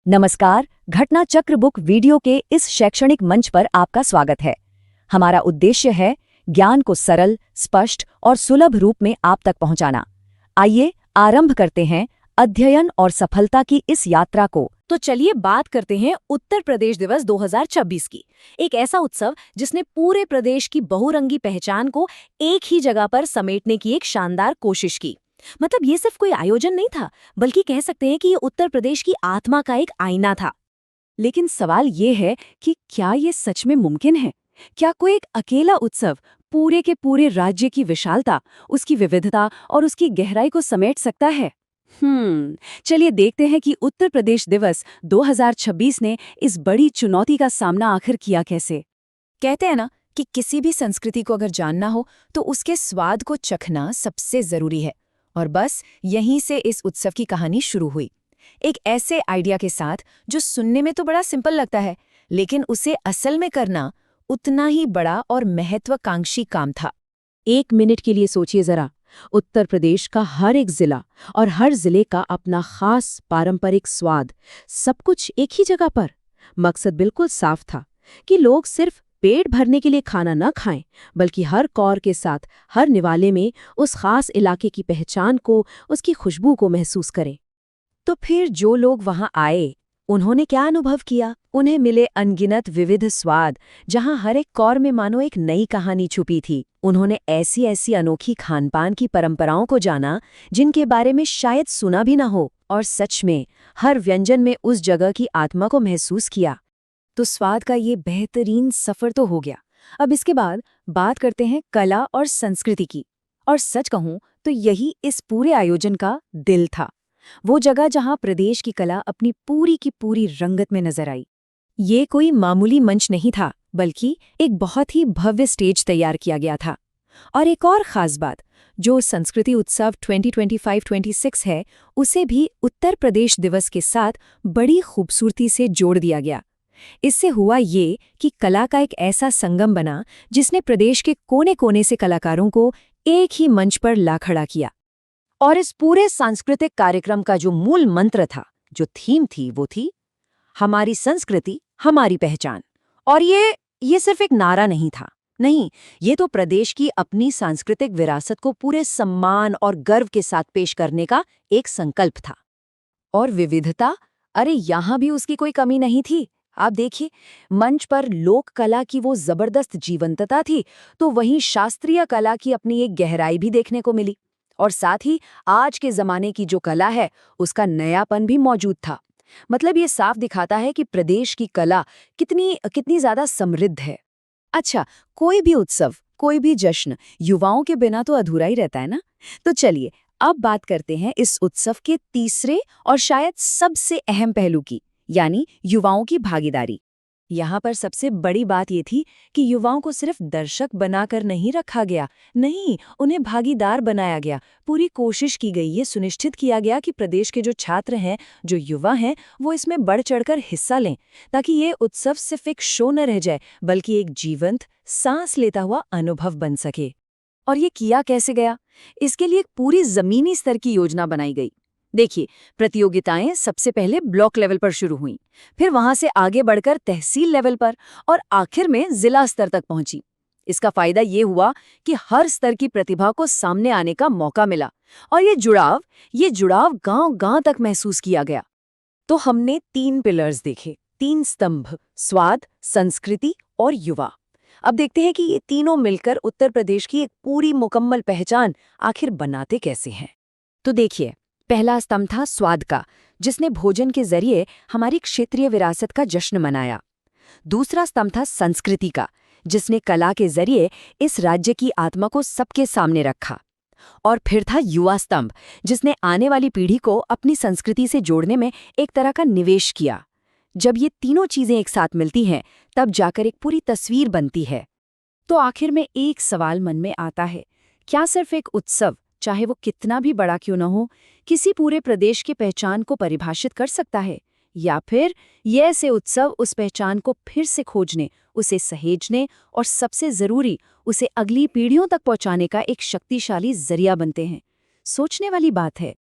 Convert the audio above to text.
नमस्कार, घटना चक्र बुक वीडियो के इस शैक्षणिक मंच पर आपका स्वागत है। हमारा उद्देश्य है ज्ञान को सरल, स्पष्ट और सुलभ रूप में आप तक पहुंचाना। आइए आरंभ करते हैं अध्ययन और सफलता की इस यात्रा को। तो चलिए बात करते हैं उत्तर प्रदेश दिवस 2026 की। एक ऐसा उत्सव जिसने पूरे प्रदेश की बहुरंगी पहचान को एक ही जगह पर समेटने की एक शानदार कोशिश की। मतलब ये सिर्फ कोई आयोजन नहीं था, बल्कि कह सकते हैं कि ये उत्तर प्रदेश की आत्मा का एक आईना था। लेकिन सवाल ये है कि क्या ये सच में मुमकिन है? क्या कोई एक अकेला उत्सव पूरे के पूरे राज्य की विशालता, उसकी विविधता और उसकी गहराई को समेट सकता है? चलिए देखते हैं कि उत्तर प्रदेश दिवस 2026 ने इस बड़ी चुनौती का सामना आखिर किया कैसे। कहते हैं ना कि किसी भी संस्कृति को अगर जानना हो तो उसके स्वाद को चखना सबसे जरूरी है। और बस यहीं से इस उत्सव की कहानी शुरू हुई, एक ऐसे आइडिया के साथ जो सुनने में तो बड़ा सिंपल लगता है, लेकिन उसे असल में करना उतना ही बड़ा और महत्वाकांक्षी काम था। 1 मिनट के लिए सोचिए जरा। उत्तर प्रदेश का हर एक जिला और हर जिले का अपना खास पारंपरिक स्वाद, सब कुछ एक ही जगह पर। मकसद बिल्कुल साफ था कि लोग सिर्फ पेट भरने के लिए खाना न खाएं, बल्कि हर कौर के साथ, हर निवाले में उस खास इलाके की पहचान को, उसकी खुशबू को महसूस करें। तो फिर जो लोग वहां आए, उन्होंने क्या अनुभव किया? उन्हें मिले अनगिनत विविध स्वाद, जहां हर एक कौर में मानो एक नई कहानी छुपी थी। उन्होंने ऐसी ऐसी अनोखी खानपान की परंपराओं को जाना जिनके बारे में शायद सुना भी ना हो, और सच में हर व्यंजन में उस जगह की आत्मा को महसूस किया। तो स्वाद का ये बेहतरीन सफर तो हो गया। अब इसके बाद बात करते हैं कला और संस्कृति की। और सच कहूं तो यही इस पूरे आयोजन का दिल था, वो जगह जहां प्रदेश की कला अपनी पूरी की पूरी रंगत में नजर आई। ये कोई मामूली मंच नहीं था, बल्कि एक बहुत ही भव्य स्टेज तैयार किया गया था। और एक और खास बात, जो संस्कृति उत्सव 2025-26 है, उसे भी उत्तर प्रदेश दिवस के साथ बड़ी खूबसूरती से जोड़ दिया गया। इससे हुआ ये कि कला का एक ऐसा संगम बना जिसने प्रदेश के कोने कोने से कलाकारों को एक ही मंच पर ला खड़ा किया। और इस पूरे सांस्कृतिक कार्यक्रम का जो मूल मंत्र था, जो थीम थी, वो थी हमारी संस्कृति, हमारी पहचान। और ये सिर्फ एक नारा नहीं था। नहीं, ये तो प्रदेश की अपनी सांस्कृतिक विरासत को पूरे सम्मान और गर्व के साथ पेश करने का एक संकल्प था। और विविधता, अरे यहां भी उसकी कोई कमी नहीं थी। आप देखिए, मंच पर लोक कला की वो जबरदस्त जीवंतता थी, तो वहीं शास्त्रीय कला की अपनी एक गहराई भी देखने को मिली। और साथ ही आज के जमाने की जो कला है, उसका नयापन भी मौजूद था। मतलब ये साफ दिखाता है कि प्रदेश की कला कितनी कितनी ज्यादा समृद्ध है। अच्छा, कोई भी उत्सव, कोई भी जश्न युवाओं के बिना तो अधूरा ही रहता है ना। तो चलिए अब बात करते हैं इस उत्सव के तीसरे और शायद सबसे अहम पहलू की, यानी युवाओं की भागीदारी। यहाँ पर सबसे बड़ी बात ये थी कि युवाओं को सिर्फ दर्शक बनाकर नहीं रखा गया, नहीं, उन्हें भागीदार बनाया गया। पूरी कोशिश की गई, ये सुनिश्चित किया गया कि प्रदेश के जो छात्र हैं, जो युवा हैं, वो इसमें बढ़ चढ़कर हिस्सा लें, ताकि ये उत्सव सिर्फ एक शो न रह जाए, बल्कि एक जीवंत, सांस लेता हुआ अनुभव बन सके। और ये किया कैसे गया? इसके लिए एक पूरी जमीनी स्तर की योजना बनाई गई। देखिए, प्रतियोगिताएं सबसे पहले ब्लॉक लेवल पर शुरू हुईं, फिर वहां से आगे बढ़कर तहसील लेवल पर और आखिर में जिला स्तर तक पहुंची। इसका फायदा ये हुआ कि हर स्तर की प्रतिभा को सामने आने का मौका मिला, और ये जुड़ाव गांव-गांव तक महसूस किया गया। तो हमने 3 पिलर्स देखे, 3 स्तंभ: स्वाद, संस्कृति और युवा। अब देखते हैं कि ये तीनों मिलकर उत्तर प्रदेश की एक पूरी मुकम्मल पहचान आखिर बनाते कैसे हैं। तो देखिए, पहला स्तंभ था स्वाद का, जिसने भोजन के जरिए हमारी क्षेत्रीय विरासत का जश्न मनाया। दूसरा स्तंभ था संस्कृति का, जिसने कला के जरिए इस राज्य की आत्मा को सबके सामने रखा। और फिर था युवा स्तंभ, जिसने आने वाली पीढ़ी को अपनी संस्कृति से जोड़ने में एक तरह का निवेश किया। जब ये तीनों चीजें एक साथ मिलती हैं, तब जाकर एक पूरी तस्वीर बनती है। तो आखिर में एक सवाल मन में आता है, क्या सिर्फ एक उत्सव, चाहे वो कितना भी बड़ा क्यों न हो, किसी पूरे प्रदेश की पहचान को परिभाषित कर सकता है? या फिर ये ऐसे उत्सव उस पहचान को फिर से खोजने, उसे सहेजने और सबसे जरूरी, उसे अगली पीढ़ियों तक पहुंचाने का एक शक्तिशाली जरिया बनते हैं? सोचने वाली बात है।